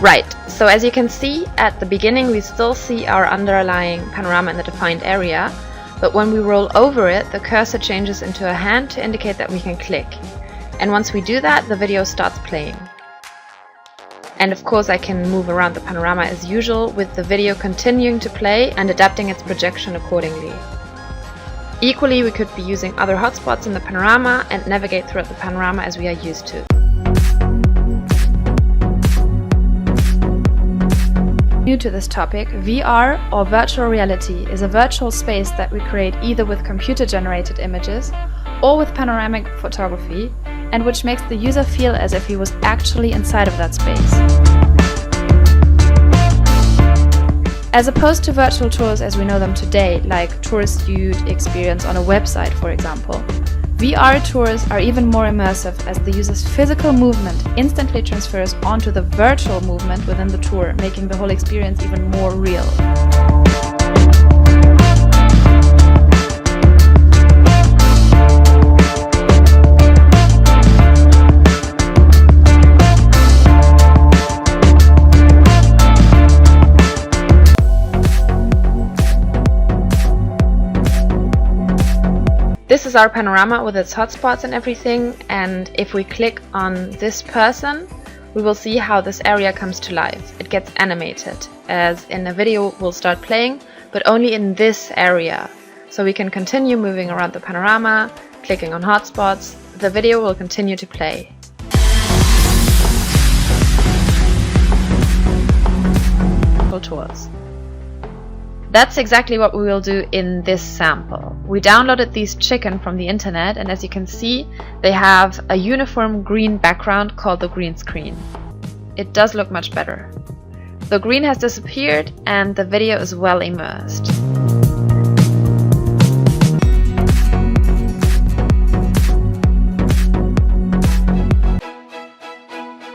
Right, so as you can see, at the beginning we still see our underlying panorama in the defined area, but when we roll over it, the cursor changes into a hand to indicate that we can click. And once we do that, the video starts playing. And of course I can move around the panorama as usual, with the video continuing to play and adapting its projection accordingly. Equally, we could be using other hotspots in the panorama and navigate throughout the panorama as we are used to. New to this topic, VR or virtual reality is a virtual space that we create either with computer-generated images or with panoramic photography, and which makes the user feel as if he was actually inside of that space. As opposed to virtual tours as we know them today, like tourist viewed experience on a website, for example, VR tours are even more immersive as the user's physical movement instantly transfers onto the virtual movement within the tour, making the whole experience even more real. This is our panorama with its hotspots and everything, and if we click on this person, we will see how this area comes to life. It gets animated, as in a video will start playing, but only in this area. So we can continue moving around the panorama, clicking on hotspots. The video will continue to play. Tours. That's exactly what we will do in this sample. We downloaded these chicken from the internet, and as you can see, they have a uniform green background called the green screen. It does look much better. The green has disappeared and the video is well immersed.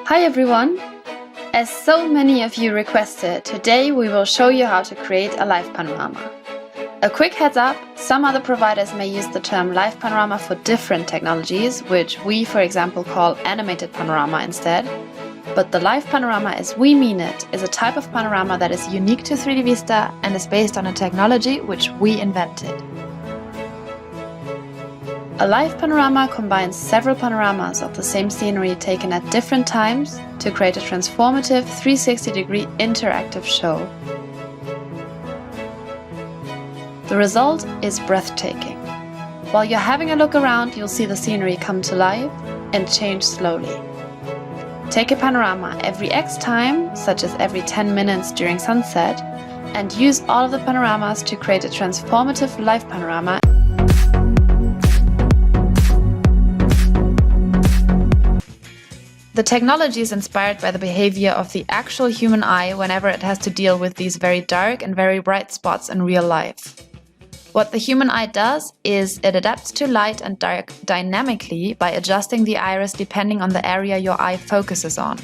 Hi everyone! As so many of you requested, today we will show you how to create a live panorama. A quick heads up, some other providers may use the term live panorama for different technologies, which we, for example, call animated panorama instead. But the live panorama as we mean it is a type of panorama that is unique to 3D Vista and is based on a technology which we invented. A live panorama combines several panoramas of the same scenery taken at different times to create a transformative 360-degree interactive show. The result is breathtaking. While you're having a look around, you'll see the scenery come to life and change slowly. Take a panorama every X time, such as every 10 minutes during sunset, and use all of the panoramas to create a transformative live panorama. The technology is inspired by the behavior of the actual human eye whenever it has to deal with these very dark and very bright spots in real life. What the human eye does is it adapts to light and dark dynamically by adjusting the iris depending on the area your eye focuses on.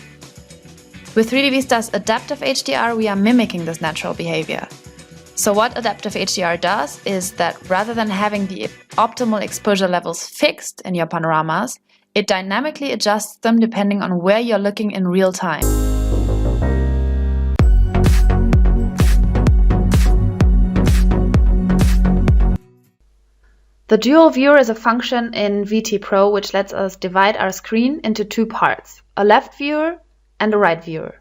With 3D Vista's adaptive HDR, we are mimicking this natural behavior. So what adaptive HDR does is that rather than having the optimal exposure levels fixed in your panoramas, it dynamically adjusts them depending on where you're looking in real time. The dual viewer is a function in VT Pro which lets us divide our screen into two parts, a left viewer and a right viewer.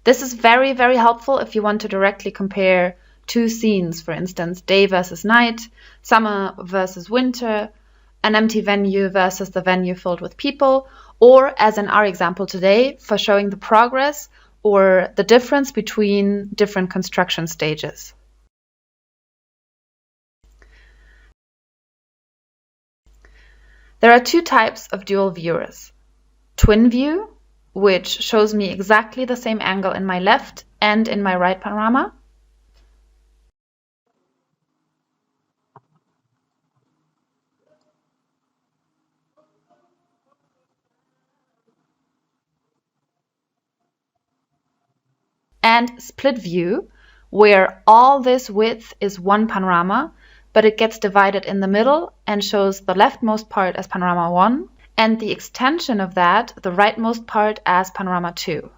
This is very, very helpful if you want to directly compare two scenes, for instance, day versus night, summer versus winter, an empty venue versus the venue filled with people, or as in our example today, for showing the progress or the difference between different construction stages. There are two types of dual viewers. Twin view, which shows me exactly the same angle in my left and in my right panorama. And split view, where all this width is one panorama, but it gets divided in the middle and shows the leftmost part as panorama 1 and the extension of that, the rightmost part, as panorama 2.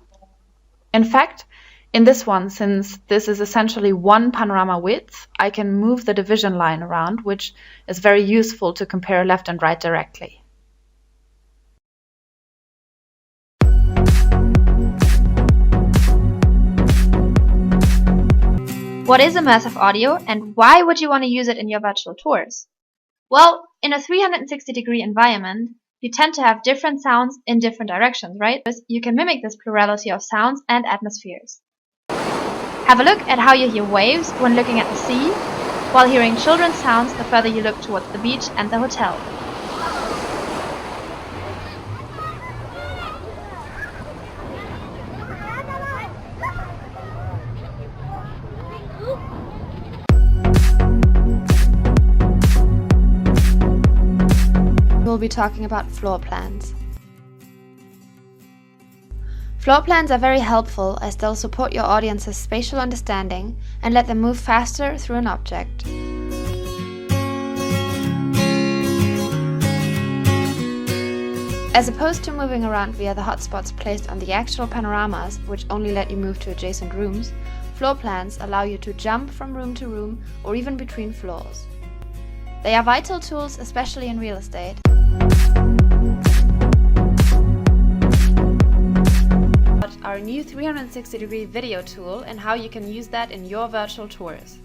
In fact, in this one, since this is essentially one panorama width, I can move the division line around, which is very useful to compare left and right directly. What is immersive audio and why would you want to use it in your virtual tours? Well, in a 360-degree environment, you tend to have different sounds in different directions, right? You can mimic this plurality of sounds and atmospheres. Have a look at how you hear waves when looking at the sea, while hearing children's sounds the further you look towards the beach and the hotel. We'll be talking about floor plans. Floor plans are very helpful as they'll support your audience's spatial understanding and let them move faster through an object. As opposed to moving around via the hotspots placed on the actual panoramas, which only let you move to adjacent rooms, floor plans allow you to jump from room to room or even between floors. They are vital tools, especially in real estate. Our new 360-degree video tool and how you can use that in your virtual tours.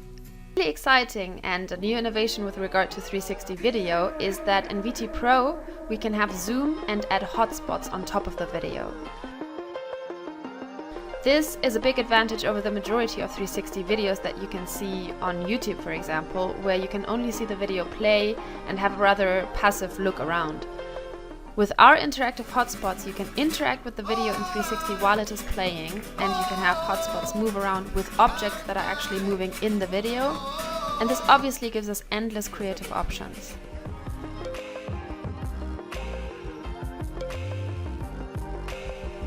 Really exciting and a new innovation with regard to 360 video is that in VT Pro we can have zoom and add hotspots on top of the video. This is a big advantage over the majority of 360 videos that you can see on YouTube, for example, where you can only see the video play and have a rather passive look around. With our interactive hotspots, you can interact with the video in 360 while it is playing, and you can have hotspots move around with objects that are actually moving in the video, and this obviously gives us endless creative options.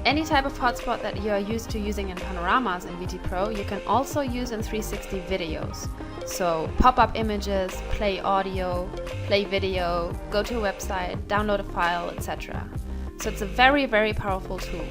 Any type of hotspot that you are used to using in panoramas in VT Pro, you can also use in 360 videos. So pop-up images, play audio, play video, go to a website, download a file, etc. So it's a very, very powerful tool.